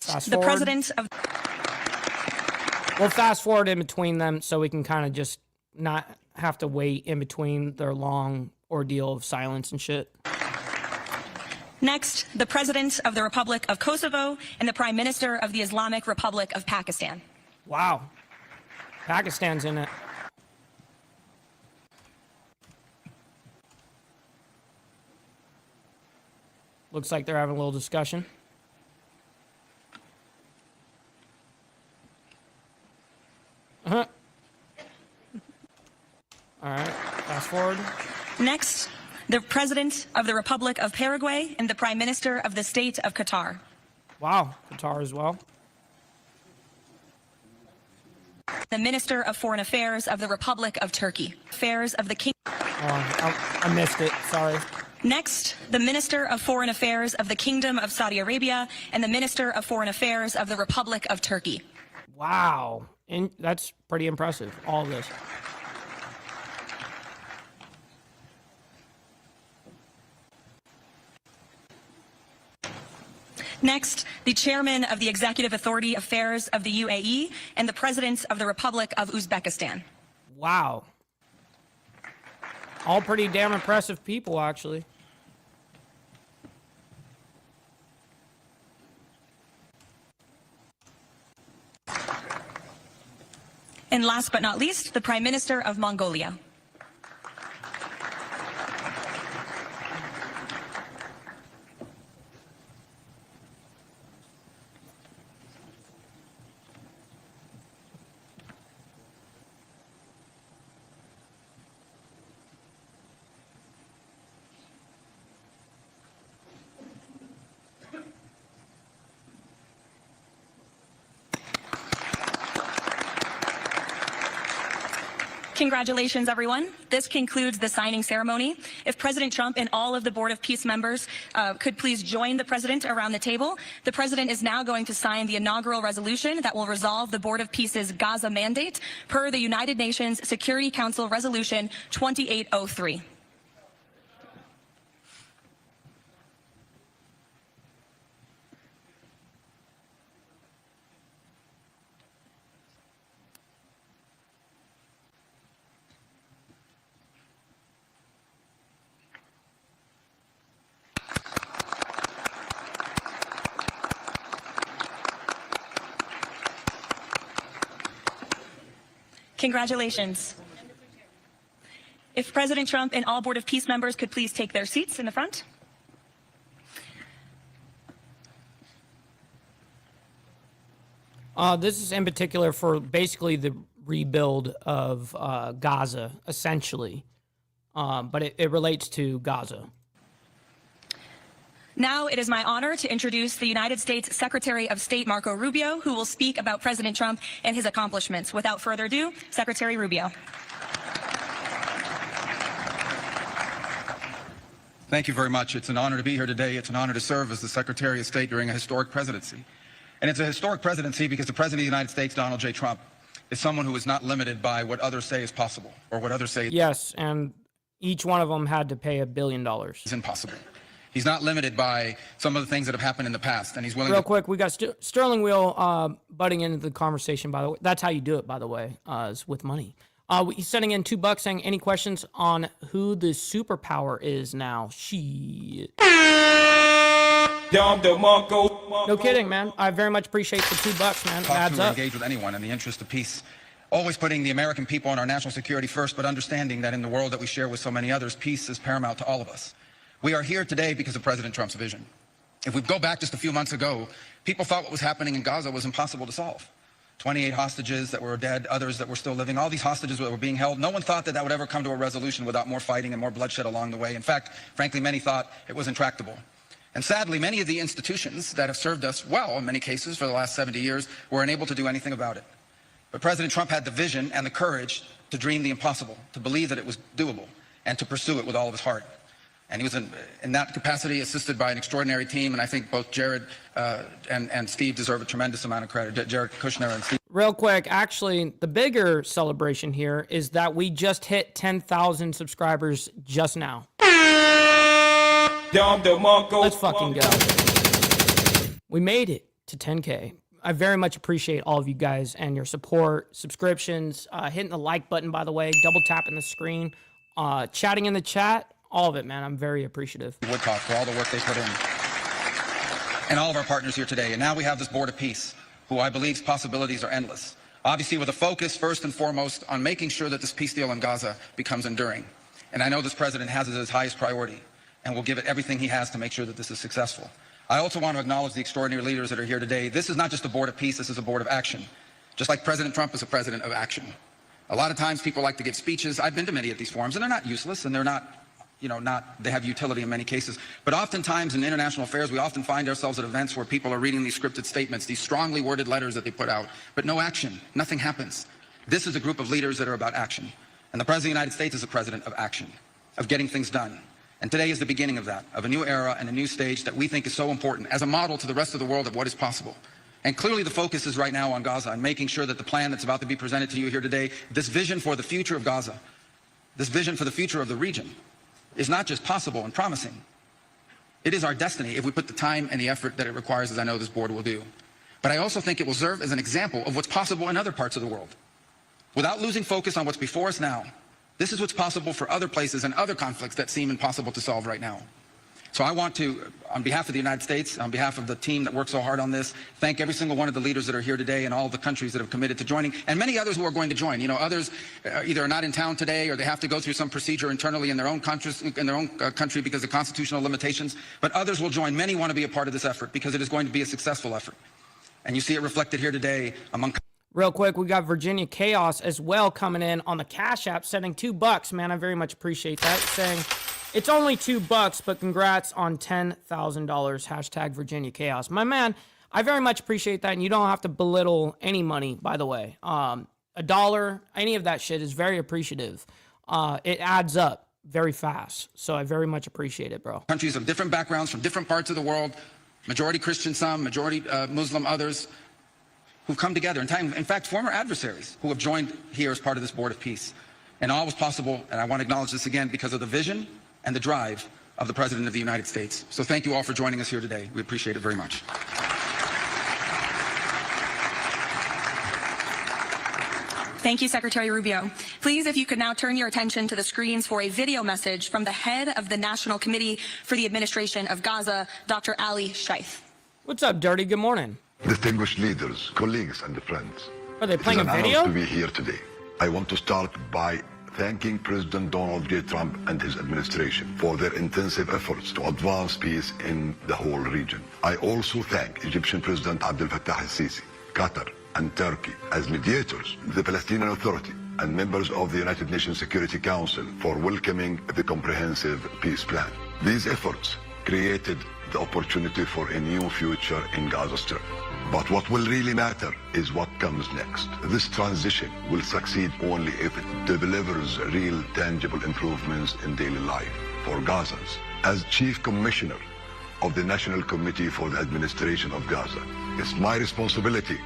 Fast The forward. President of... We'll fast forward in between them so we can kind of just not have to wait in between their long ordeal of silence and shit. Next, the President of the Republic of Kosovo and the Prime Minister of the Islamic Republic of Pakistan. Wow. Pakistan's in it. Looks like they're having a little discussion. Uh-huh. All right, fast forward. Next, the President of the Republic of Paraguay and the Prime Minister of the State of Qatar. Wow, Qatar as well. The Minister of Foreign Affairs of the Republic of Turkey. Affairs of the King. I missed it. Sorry. Next, the Minister of Foreign Affairs of the Kingdom of Saudi Arabia and the Minister of Foreign Affairs of the Republic of Turkey. Wow. And that's pretty impressive, all of this. Next, the Chairman of the Executive Authority Affairs of the UAE and the President of the Republic of Uzbekistan. Wow. All pretty damn impressive people, actually. And last but not least, the Prime Minister of Mongolia. Congratulations, everyone. This concludes the signing ceremony. If President Trump and all of the Board of Peace members could please join the President around the table. The President is now going to sign the inaugural resolution that will resolve the Board of Peace's Gaza mandate per the United Nations Security Council Resolution 2803. Congratulations. If President Trump and all Board of Peace members could please take their seats in the front. This is in particular for basically the rebuild of Gaza, essentially. But it relates to Gaza. Now it is my honor to introduce the United States Secretary of State Marco Rubio, who will speak about President Trump and his accomplishments. Without further ado, Secretary Rubio. Thank you very much. It's an honor to be here today. It's an honor to serve as the Secretary of State during a historic presidency. And it's a historic presidency because the President of the United States, Donald J. Trump, is someone who is not limited by what others say is possible or what others say Yes, and each one of them had to pay $1 billion. is impossible. He's not limited by some of the things that have happened in the past, and he's willing Real to... quick, we got Sterling Wheel butting into the conversation, by the way. That's how you do it, by the way, is with money. He's sending in $2 saying, any questions on who the superpower is now? Shit. No kidding, man. I very much appreciate the $2, man. It adds up. Engage with anyone in the interest of peace. Always putting the American people and our national security first, but understanding that in the world that we share with so many others, peace is paramount to all of us. We are here today because of President Trump's vision. If we go back just a few months ago, people thought what was happening in Gaza was impossible to solve. 28 hostages that were dead, others that were still living, all these hostages that were being held. No one thought that that would ever come to a resolution without more fighting and more bloodshed along the way. In fact, frankly, many thought it was intractable. And sadly, many of the institutions that have served us well in many cases for the last 70 years were unable to do anything about it. But President Trump had the vision and the courage to dream the impossible, to believe that it was doable, and to pursue it with all of his heart. And he was in that capacity assisted by an extraordinary team, and I think both Jared and Steve deserve a tremendous amount of credit. Jared Kushner and Steve. Real quick, actually, the bigger celebration here is that we just hit 10,000 subscribers just now. Let's fucking go. We made it to 10K. I very much appreciate all of you guys and your support, subscriptions, hitting the like button, by the way, double tapping the screen, chatting in the chat. All of it, man. I'm very appreciative. Witkoff for all the work they put in. And all of our partners here today. And now we have this Board of Peace, who I believe's possibilities are endless. Obviously with a focus first and foremost on making sure that this peace deal in Gaza becomes enduring. And I know this president has it as his highest priority and will give it everything he has to make sure that this is successful. I also want to acknowledge the extraordinary leaders that are here today. This is not just a Board of Peace, this is a Board of Action. Just like President Trump is a president of action. A lot of times people like to give speeches. I've been to many of these forums and they're not useless and they're not, they have utility in many cases. But oftentimes in international affairs, we often find ourselves at events where people are reading these scripted statements, these strongly worded letters that they put out, but no action, nothing happens. This is a group of leaders that are about action. And the President of the United States is a president of action, of getting things done. And today is the beginning of that, of a new era and a new stage that we think is so important as a model to the rest of the world of what is possible. And clearly the focus is right now on Gaza and making sure that the plan that's about to be presented to you here today, this vision for the future of Gaza, this vision for the future of the region, is not just possible and promising. It is our destiny if we put the time and the effort that it requires, as I know this board will do. But I also think it will serve as an example of what's possible in other parts of the world. Without losing focus on what's before us now, this is what's possible for other places and other conflicts that seem impossible to solve right now. So I want to, on behalf of the United States, on behalf of the team that worked so hard on this, thank every single one of the leaders that are here today and all the countries that have committed to joining, and many others who are going to join. You know, others either are not in town today or they have to go through some procedure internally in their own country because of constitutional limitations, but others will join. Many want to be a part of this effort because it is going to be a successful effort. And you see it reflected here today among... Real quick, we got Virginia Chaos as well coming in on the Cash App, sending $2. Man, I very much appreciate that. Saying it's only $2, but congrats on $10,000. Hashtag Virginia Chaos. My man, I very much appreciate that. And you don't have to belittle any money, by the way. $1, any of that shit is very appreciative. It adds up very fast. So I very much appreciate it, bro. Countries of different backgrounds from different parts of the world, majority Christian some, majority Muslim others, who've come together. In fact, former adversaries who have joined here as part of this Board of Peace. And all was possible, and I want to acknowledge this again, because of the vision and the drive of the President of the United States. So thank you all for joining us here today. We appreciate it very much. Thank you, Secretary Rubio. Please, if you could now turn your attention to the screens for a video message from the head of the National Committee for the Administration of Gaza, Dr. Ali Scheith. What's up, Dirty? Good morning. Distinguished leaders, colleagues, and friends. Are they playing a video? It is an honor to be here today. I want to start by thanking President Donald J. Trump and his administration for their intensive efforts to advance peace in the whole region. I also thank Egyptian President Abdel Fattah el-Sisi, Qatar, and Turkey as mediators, the Palestinian Authority, and members of the United Nations Security Council for welcoming the comprehensive peace plan. These efforts created the opportunity for a new future in Gaza Strip. But what will really matter is what comes next. This transition will succeed only if it delivers real, tangible improvements in daily life for Gazans. As Chief Commissioner of the National Committee for the Administration of Gaza, it's my responsibility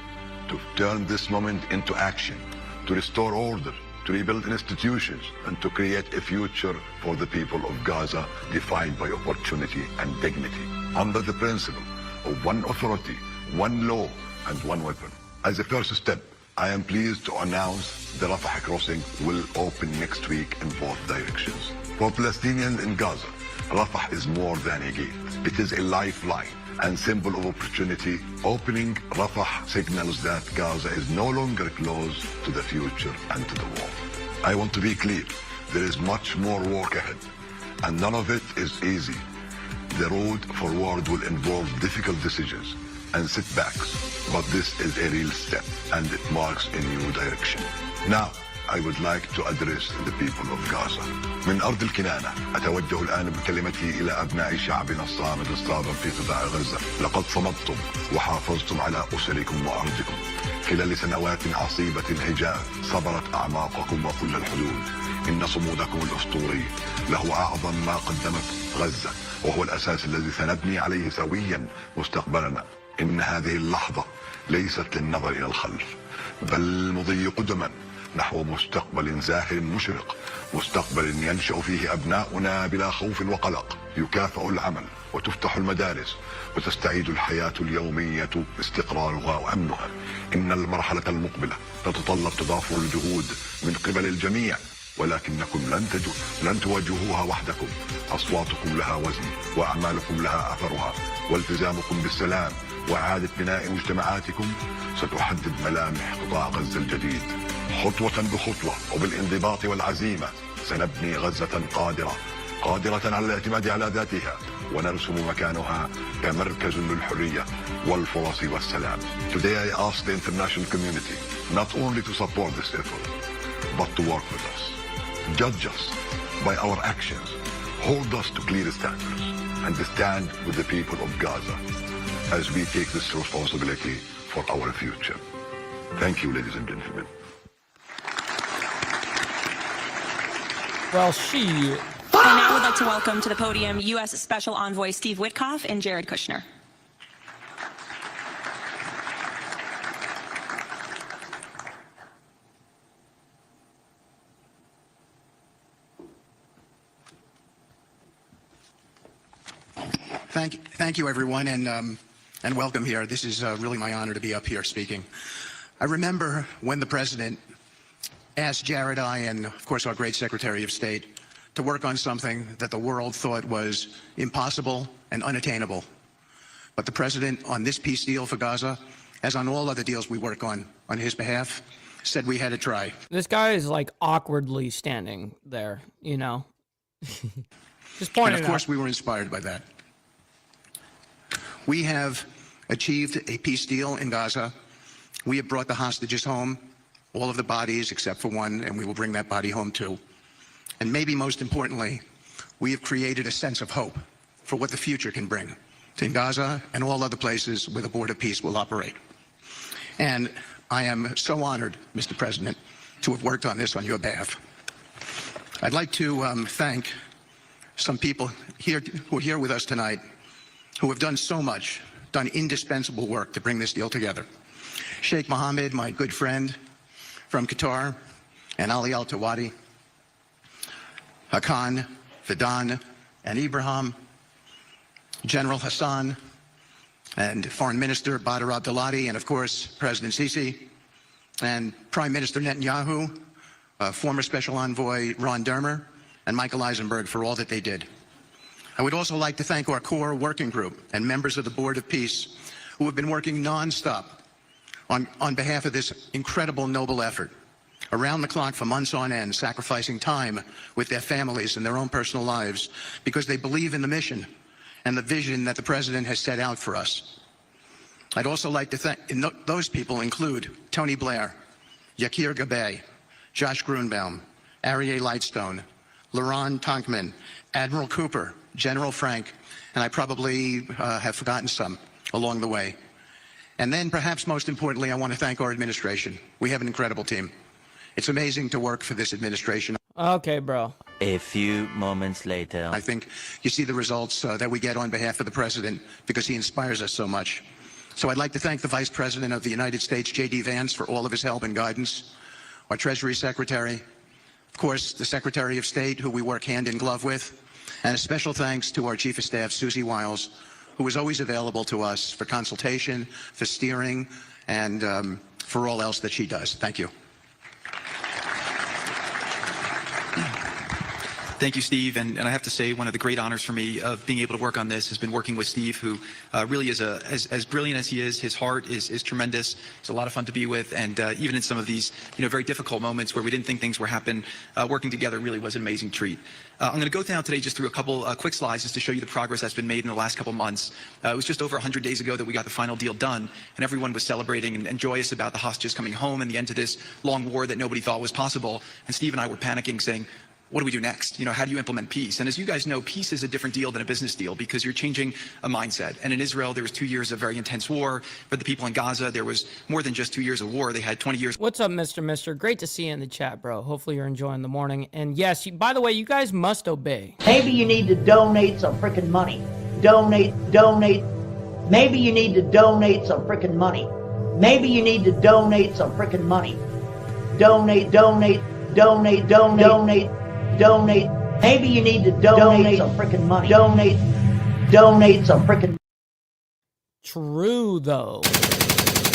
to turn this moment into action, to restore order, to rebuild institutions, and to create a future for the people of Gaza defined by opportunity and dignity, under the principle of one authority, one law, and one weapon. As a first step, I am pleased to announce the Rafah crossing will open next week in both directions. For Palestinians in Gaza, Rafah is more than a gate. It is a lifeline and symbol of opportunity. Opening Rafah signals that Gaza is no longer closed to the future and to the war. I want to be clear, there is much more work ahead, and none of it is easy. The road forward will involve difficult decisions and setbacks, but this is a real step, and it marks a new direction. Now, I would like to address the people of Gaza. من أرض الكنانة أتوجه الآن بكلمتي إلى أبناء شعبنا الصامد الصابر في قطاع غزة. لقد صمدتم وحافظتم على أسركم وأرضكم. خلال سنوات عصيبة الهجاء صبرت أعماقكم وكل الحدود. إن صمودكم الأسطوري له أعظم ما قدمت غزة، وهو الأساس الذي سنبني عليه سويا مستقبلنا. إن هذه اللحظة ليست للنظر إلى الخلف، بل المضي قدما نحو مستقبل زاهر مشرق، مستقبل ينشأ فيه أبناؤنا بلا خوف وقلق، يكافئ العمل وتفتح المدارس وتستعيد الحياة اليومية استقرارها وأمنها. إن المرحلة المقبلة تتطلب تضافر الجهود من قبل الجميع، ولكنكم لن تواجهوها وحدكم. أصواتكم لها وزن، وأعمالكم لها أثرها، والتزامكم بالسلام وإعادة بناء مجتمعاتكم ستحدد ملامح قطاع غزة الجديد. خطوة بخطوة وبالانضباط والعزيمة سنبني غزة قادرة على الاعتماد على ذاتها، ونرسم مكانها كمركز للحرية والفرص والسلام. Today I ask the international community not only to support this effort, but to work with us. Judge us by our actions. Hold us to clear standards and stand with the people of Gaza as we take this responsibility for our future. Thank you, ladies and gentlemen. Well, she. I now would like to welcome to the podium U.S. Special Envoy Steve Witkoff and Jared Kushner. Thank you, everyone, and welcome here. This is really my honor to be up here speaking. I remember when the president asked Jared, I, and of course our great Secretary of State, to work on something that the world thought was impossible and unattainable. But the president, on this peace deal for Gaza, as on all other deals we work on his behalf, said we had to try. This guy is like awkwardly standing there, you know. Just pointing And of course we were inspired by that. We have achieved a peace deal in Gaza. We have brought the hostages home, all of the bodies except for one, and we will bring that body home too. And maybe most importantly, we have created a sense of hope for what the future can bring to Gaza and all other places where the Board of Peace will operate. And I am so honored, Mr. President, to have worked on this on your behalf. I'd like to thank some people here who are here with us tonight who have done so much, done indispensable work to bring this deal together. Sheikh Mohammed, my good friend from Qatar, and Ali Al-Tawadi, Hakan, Fidan, and Ibrahim, General Hassan, and Foreign Minister Badr Abdulati, and of course, President Sisi, and Prime Minister Netanyahu, former Special Envoy Ron Dermer, and Michael Eisenberg for all that they did. I would also like to thank our core working group and members of the Board of Peace who have been working nonstop on behalf of this incredible, noble effort, around the clock for months on end, sacrificing time with their families and their own personal lives because they believe in the mission and the vision that the President has set out for us. I'd also like to thank, those people include Tony Blair, Yakir Gabay, Josh Grunbaum, Aryeh Lightstone, Laron Tonkman, Admiral Cooper, General Frank, and I probably have forgotten some along the way. And then perhaps most importantly, I want to thank our administration. We have an incredible team. It's amazing to work for this administration. Okay, bro. A few moments later. I think you see the results that we get on behalf of the President because he inspires us so much. So I'd like to thank the Vice President of the United States, J.D. Vance, for all of his help and guidance, our Treasury Secretary, of course, the Secretary of State, who we work hand in glove with, and a special thanks to our Chief of Staff, Susie Wiles, who is always available to us for consultation, for steering, and for all else that she does. Thank you. Thank you, Steve. And I have to say, one of the great honors for me of being able to work on this has been working with Steve, who really is as brilliant as he is. His heart is tremendous. It's a lot of fun to be with. And even in some of these, very difficult moments where we didn't think things were happening, working together really was an amazing treat. I'm going to go down today just through a couple quick slides just to show you the progress that's been made in the last couple months. It was just over 100 days ago that we got the final deal done, and everyone was celebrating and joyous about the hostages coming home and the end to this long war that nobody thought was possible. And Steve and I were panicking, saying, what do we do next? How do you implement peace? And as you guys know, peace is a different deal than a business deal because you're changing a mindset. And in Israel, there was 2 years of very intense war. For the people in Gaza, there was more than just 2 years of war. They had 20 years. What's up, Mr. Great to see you in the chat, bro. Hopefully you're enjoying the morning. And yes, by the way, you guys must obey. Maybe you need to donate some freaking money. Donate. Maybe you need to donate some freaking money. Maybe you need to donate some freaking money. Donate. Maybe you need to donate some freaking money. Donate some freaking. True, though.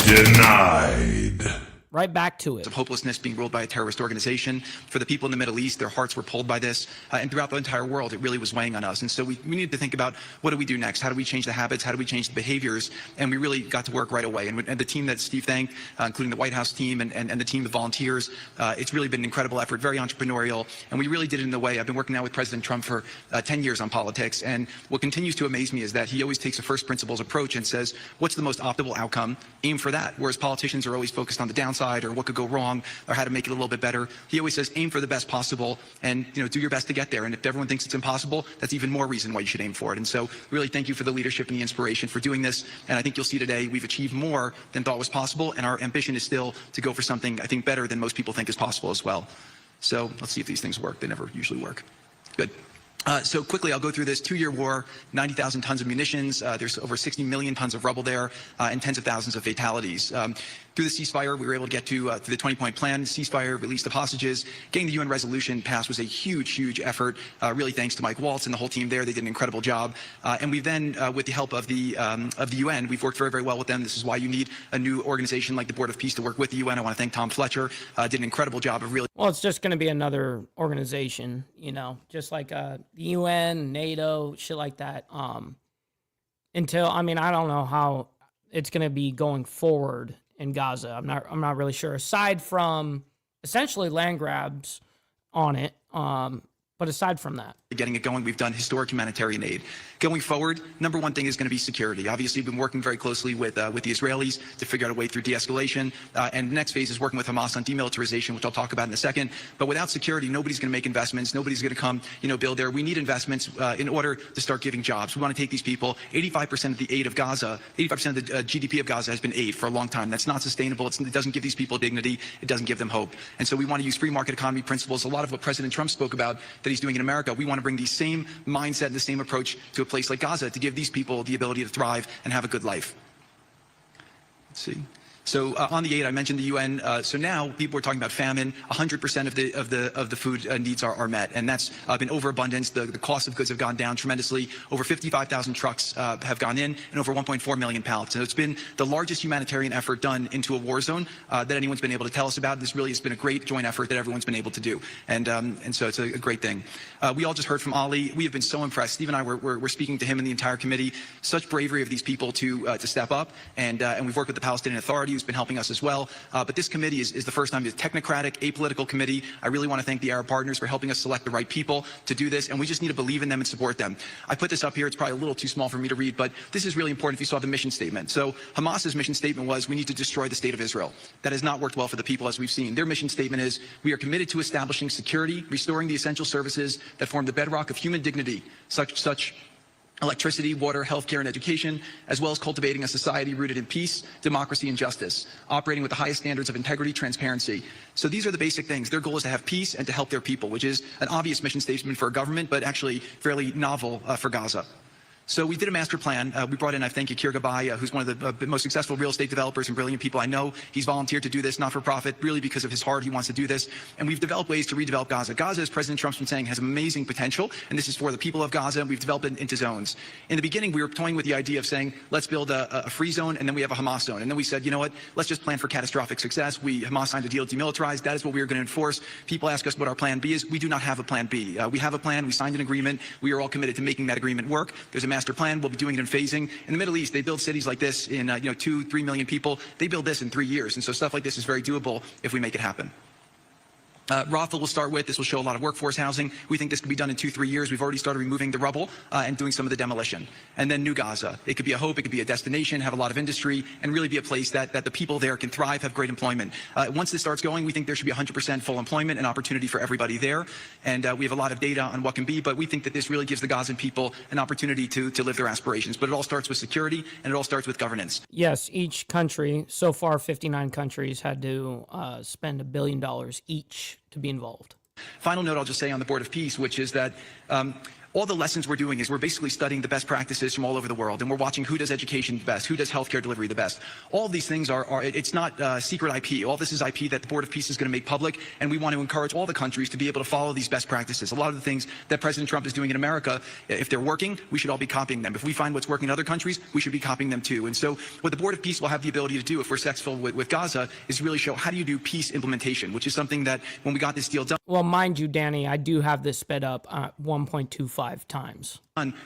Denied. Right back to it. Of hopelessness being ruled by a terrorist organization. For the people in the Middle East, their hearts were pulled by this. And throughout the entire world, it really was weighing on us. And so we needed to think about, what do we do next? How do we change the habits? How do we change the behaviors? And we really got to work right away. And the team that Steve thanked, including the White House team and the team of volunteers, it's really been an incredible effort, very entrepreneurial. And we really did it in the way. I've been working now with President Trump for 10 years on politics. And what continues to amaze me is that he always takes a first principles approach and says, what's the most optimal outcome? Aim for that. Whereas politicians are always focused on the downside or what could go wrong or how to make it a little bit better. He always says, aim for the best possible and do your best to get there. And if everyone thinks it's impossible, that's even more reason why you should aim for it. And so really thank you for the leadership and the inspiration for doing this. And I think you'll see today we've achieved more than thought was possible. And our ambition is still to go for something, I think, better than most people think is possible as well. So let's see if these things work. They never usually work. Good. So quickly, I'll go through this 2-year war, 90,000 tons of munitions. There's over 60 million tons of rubble there, and tens of thousands of fatalities. Through the ceasefire, we were able to get to the 20-point plan, ceasefire, release the hostages. Getting the UN resolution passed was a huge, huge effort, really thanks to Mike Waltz and the whole team there. They did an incredible job. And we've then, with the help of the UN, we've worked very, very well with them. This is why you need a new organization like the Board of Peace to work with the UN. I want to thank Tom Fletcher. Did an incredible job of really... Well, it's just going to be another organization, you know, just like the UN, NATO, shit like that. Until, I mean, I don't know how it's going to be going forward in Gaza. I'm not really sure, aside from essentially land grabs on it. But aside from that, getting it going, we've done historic humanitarian aid. Going forward, number one thing is going to be security. Obviously, we've been working very closely with the Israelis to figure out a way through de-escalation. And the next phase is working with Hamas on demilitarization, which I'll talk about in a second. But without security, nobody's going to make investments. Nobody's going to come, build there. We need investments in order to start giving jobs. We want to take these people. 85% of the aid of Gaza, 85% of the GDP of Gaza has been aid for a long time. That's not sustainable. It doesn't give these people dignity. It doesn't give them hope. And so we want to use free market economy principles. A lot of what President Trump spoke about that he's doing in America, we want to bring the same mindset and the same approach to a place like Gaza to give these people the ability to thrive and have a good life. Let's see. So on the aid, I mentioned the UN. So now people are talking about famine. 100% of the food needs are met, and that's been overabundance. The cost of goods have gone down tremendously. Over 55,000 trucks have gone in, and over 1.4 million pallets. And it's been the largest humanitarian effort done into a war zone that anyone's been able to tell us about. This really has been a great joint effort that everyone's been able to do, and so it's a great thing. We all just heard from Ali. We have been so impressed. Steve and I were speaking to him and the entire committee. Such bravery of these people to step up, and we've worked with the Palestinian Authority, who's been helping us as well. But this committee is the first time it's a technocratic, apolitical committee. I really want to thank the Arab partners for helping us select the right people to do this, and we just need to believe in them and support them. I put this up here. It's probably a little too small for me to read, but this is really important if you saw the mission statement. So Hamas's mission statement was, we need to destroy the state of Israel. That has not worked well for the people, as we've seen. Their mission statement is, we are committed to establishing security, restoring the essential services that form the bedrock of human dignity, such electricity, water, healthcare, and education, as well as cultivating a society rooted in peace, democracy, and justice, operating with the highest standards of integrity, transparency. So these are the basic things. Their goal is to have peace and to help their people, which is an obvious mission statement for a government, but actually fairly novel for Gaza. So we did a master plan. We brought in, I thank Akir Gabay, who's one of the most successful real estate developers and brilliant people I know. He's volunteered to do this, not for profit, really because of his heart. He wants to do this. And we've developed ways to redevelop Gaza. Gaza, as President Trump's been saying, has amazing potential, and this is for the people of Gaza. We've developed it into zones. In the beginning, we were toying with the idea of saying, let's build a free zone, and then we have a Hamas zone. And then we said, you know what, let's just plan for catastrophic success. Hamas signed a deal to demilitarize. That is what we are going to enforce. People ask us what our plan B is. We do not have a plan B. We have a plan. We signed an agreement. We are all committed to making that agreement work. There's a master plan. We'll be doing and phasing. In the Middle East, they build cities like this in 2-3 million people. They build this in 3 years, and so stuff like this is very doable if we make it happen. Rafah will start with. This will show a lot of workforce housing. We think this can be done in 2-3 years. We've already started removing the rubble and doing some of the demolition. And then New Gaza. It could be a hope. It could be a destination, have a lot of industry, and really be a place that the people there can thrive, have great employment. Once this starts going, we think there should be 100% full employment and opportunity for everybody there. And we have a lot of data on what can be, but we think that this really gives the Gazan people an opportunity to live their aspirations. But it all starts with security, and it all starts with governance. Yes, each country, so far 59 countries, had to spend $1 billion each to be involved. Final note I'll just say on the Board of Peace, which is that all the lessons we're doing is we're basically studying the best practices from all over the world, and we're watching who does education the best, who does healthcare delivery the best. All of these things it's not secret IP. All this is IP that the Board of Peace is going to make public, and we want to encourage all the countries to be able to follow these best practices. A lot of the things that President Trump is doing in America, if they're working, we should all be copying them. If we find what's working in other countries, we should be copying them too. And so what the Board of Peace will have the ability to do, if we're successful with Gaza, is really show how do you do peace implementation, which is something that when we got this deal done. Well, mind you, Danny, I do have this sped up 1.25 times.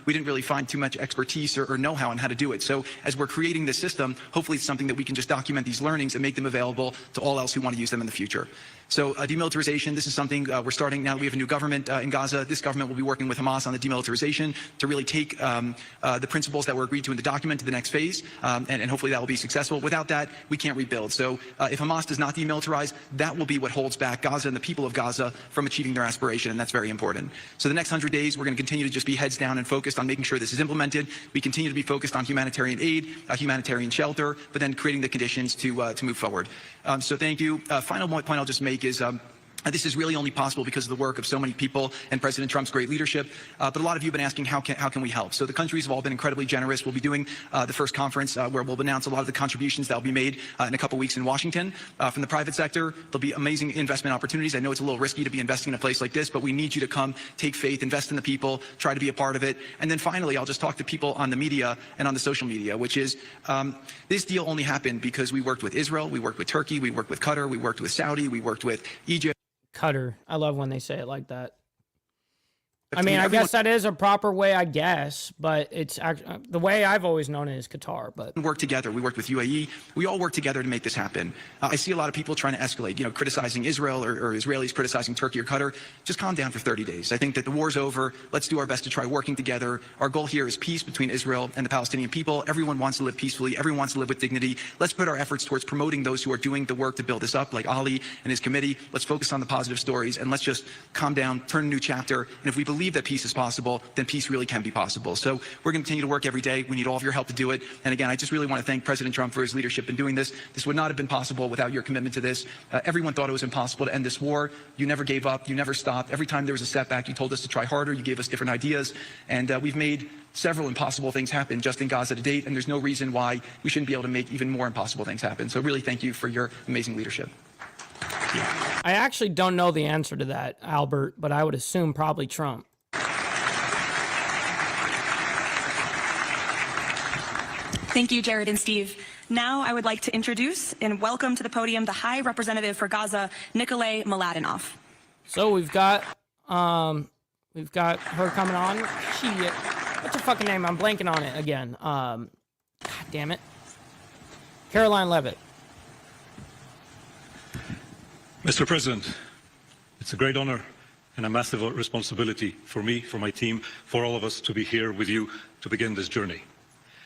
We didn't really find too much expertise or know-how on how to do it. So as we're creating this system, hopefully it's something that we can just document these learnings and make them available to all else who want to use them in the future. So demilitarization, this is something we're starting now. We have a new government in Gaza. This government will be working with Hamas on the demilitarization to really take the principles that were agreed to in the document to the next phase, and hopefully that will be successful. Without that, we can't rebuild. So if Hamas does not demilitarize, that will be what holds back Gaza and the people of Gaza from achieving their aspiration, and that's very important. So the next 100 days, we're going to continue to just be heads down and focused on making sure this is implemented. We continue to be focused on humanitarian aid, humanitarian shelter, but then creating the conditions to move forward. So thank you. Final point I'll just make is This is really only possible because of the work of so many people and President Trump's great leadership. But a lot of you have been asking, how can we help? So the countries have all been incredibly generous. We'll be doing the first conference where we'll announce a lot of the contributions that will be made in a couple weeks in Washington. From the private sector, there'll be amazing investment opportunities. I know it's a little risky to be investing in a place like this, but we need you to come, take faith, invest in the people, try to be a part of it. And then finally, I'll just talk to people on the media and on the social media, which is this deal only happened because we worked with Israel, we worked with Turkey, we worked with Qatar, we worked with Saudi, we worked with Egypt. Qatar. I love when they say it like that. I mean, I guess that is a proper way, I guess, but it's actually, the way I've always known it is Qatar. But we work together. We worked with UAE. We all work together to make this happen. I see a lot of people trying to escalate, criticizing Israel or Israelis criticizing Turkey or Qatar. Just calm down for 30 days. I think that the war's over. Let's do our best to try working together. Our goal here is peace between Israel and the Palestinian people. Everyone wants to live peacefully. Everyone wants to live with dignity. Let's put our efforts towards promoting those who are doing the work to build this up, like Ali and his committee. Let's focus on the positive stories, and let's just calm down, turn a new chapter. And if we believe that peace is possible, then peace really can be possible. So we're going to continue to work every day. We need all of your help to do it. And again, I just really want to thank President Trump for his leadership in doing this. This would not have been possible without your commitment to this. Everyone thought it was impossible to end this war. You never gave up. You never stopped. Every time there was a setback, you told us to try harder. You gave us different ideas. And we've made several impossible things happen just in Gaza to date. And there's no reason why we shouldn't be able to make even more impossible things happen. So really thank you for your amazing leadership. I actually don't know the answer to that, Albert, but I would assume probably Trump. Thank you, Jared and Steve. Now I would like to introduce and welcome to the podium the High Representative for Gaza, Nikolay Mladenov. So we've got her coming on. Shit. What's her fucking name? I'm blanking on it again. God damn it. Caroline Levitt. Mr. President, it's a great honor and a massive responsibility for me, for my team, for all of us to be here with you to begin this journey.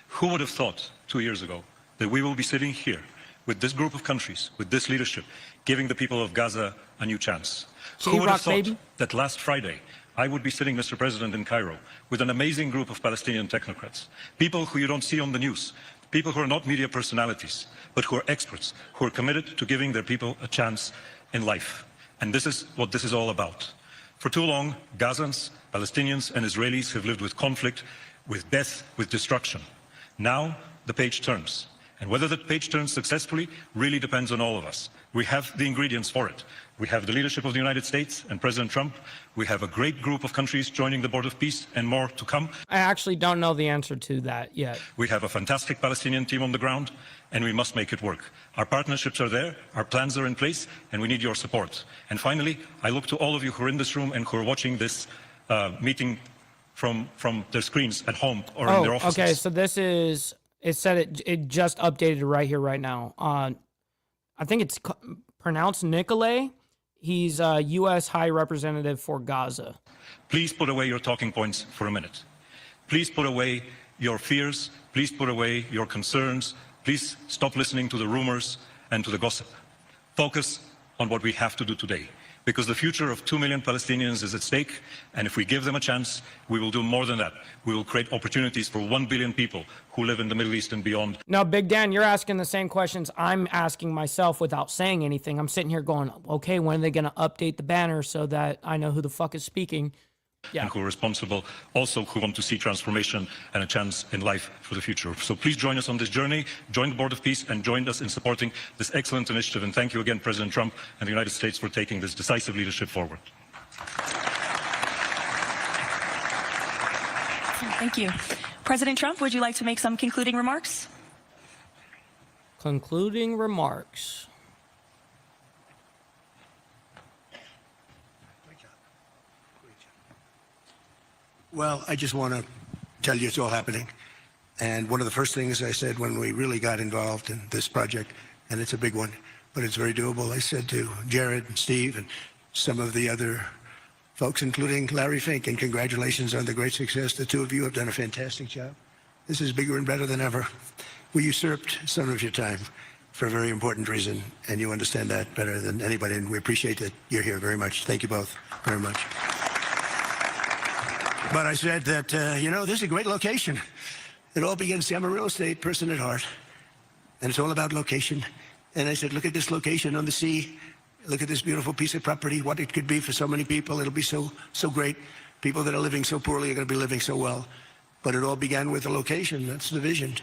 Who would have thought 2 years ago that we will be sitting here with this group of countries, with this leadership, giving the people of Gaza a new chance? Who would have thought that last Friday I would be sitting, Mr. President, in Cairo with an amazing group of Palestinian technocrats, people who you don't see on the news, people who are not media personalities, but who are experts, who are committed to giving their people a chance in life. And this is what this is all about. For too long, Gazans, Palestinians, and Israelis have lived with conflict, with death, with destruction. Now the page turns, and whether that page turns successfully really depends on all of us. We have the ingredients for it. We have the leadership of the United States and President Trump. We have a great group of countries joining the Board of Peace, and more to come. I actually don't know the answer to that yet. We have a fantastic Palestinian team on the ground, and we must make it work. Our partnerships are there, our plans are in place, and we need your support. And finally, I look to all of you who are in this room and who are watching this meeting from their screens at home or in their offices. Okay, so this is, it said it just updated right here, right now. I think it's pronounced Nikolay. He's a U.S. High Representative for Gaza. Please put away your talking points for a minute. Please put away your fears. Please put away your concerns. Please stop listening to the rumors and to the gossip. Focus on what we have to do today, because the future of 2 million Palestinians is at stake, and if we give them a chance, we will do more than that. We will create opportunities for 1 billion people who live in the Middle East and beyond. Now, Big Dan, you're asking the same questions I'm asking myself without saying anything. I'm sitting here going, okay, when are they going to update the banner so that I know who the fuck is speaking? Yeah. And who are responsible, also who want to see transformation and a chance in life for the future. So please join us on this journey, join the Board of Peace, and join us in supporting this excellent initiative. And thank you again, President Trump and the United States, for taking this decisive leadership forward. Thank you. President Trump, would you like to make some concluding remarks? Concluding remarks. Well, I just want to tell you it's all happening. And one of the first things I said when we really got involved in this project, and it's a big one, but it's very doable, I said to Jared and Steve and some of the other folks, including Larry Fink, and congratulations on the great success. The two of you have done a fantastic job. This is bigger and better than ever. We usurped some of your time for a very important reason, and you understand that better than anybody, and we appreciate that you're here very much. Thank you both very much. But I said that, this is a great location. It all begins, see, I'm a real estate person at heart, and it's all about location. And I said, look at this location on the sea. Look at this beautiful piece of property, what it could be for so many people. It'll be so great. People that are living so poorly are going to be living so well. But it all began with the location. That's the vision.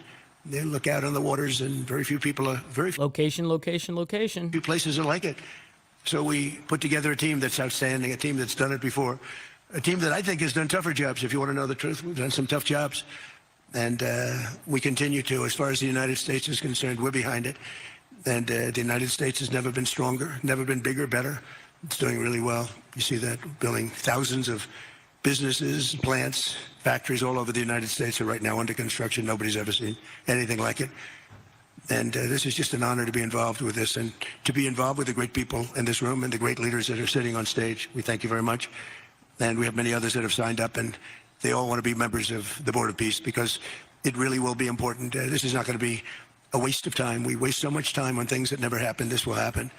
They look out on the waters, and very few people are Location. Few places are like it. So we put together a team that's outstanding, a team that's done it before, a team that I think has done tougher jobs. If you want to know the truth, we've done some tough jobs, and we continue to. As far as the United States is concerned, we're behind it, and the United States has never been stronger, never been bigger, better. It's doing really well. You see that, building thousands of businesses, plants, factories all over the United States are right now under construction. Nobody's ever seen anything like it. And this is just an honor to be involved with this and to be involved with the great people in this room and the great leaders that are sitting on stage. We thank you very much. And we have many others that have signed up, and they all want to be members of the Board of Peace because it really will be important. This is not going to be a waste of time. We waste so much time on things that never happen. This will happen.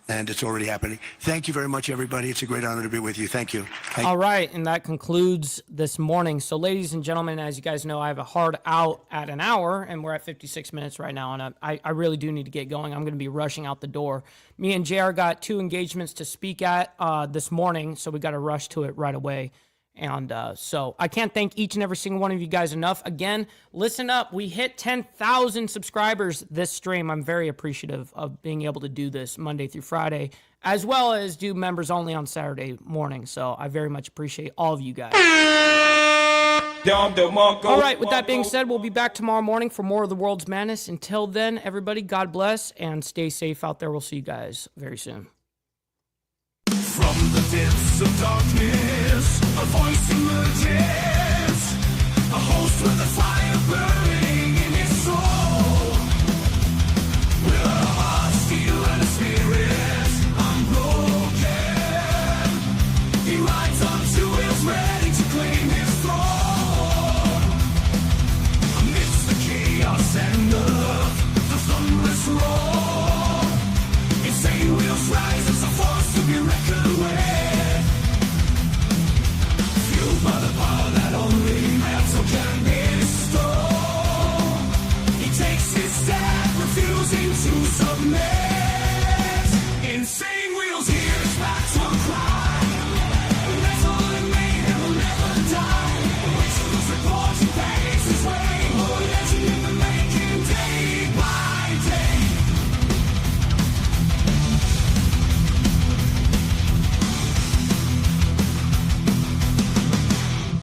And it's already happening. Thank you very much, everybody. It's a great honor to be with you. Thank you. All right, and that concludes this morning. So, ladies and gentlemen, as you guys know, I have a hard out at an hour, and we're at 56 minutes right now, and I really do need to get going. I'm going to be rushing out the door. Me and JR got 2 engagements to speak at this morning, so we got to rush to it right away. And so I can't thank each and every single one of you guys enough. Again, listen up. We hit 10,000 subscribers this stream. I'm very appreciative of being able to do this Monday through Friday, as well as do members only on Saturday morning. So I very much appreciate all of you guys. All right, with that being said, we'll be back tomorrow morning for more of the world's madness. Until then, everybody, God bless and stay safe out there. We'll see you guys very soon. From the depths of darkness, a voice emerges.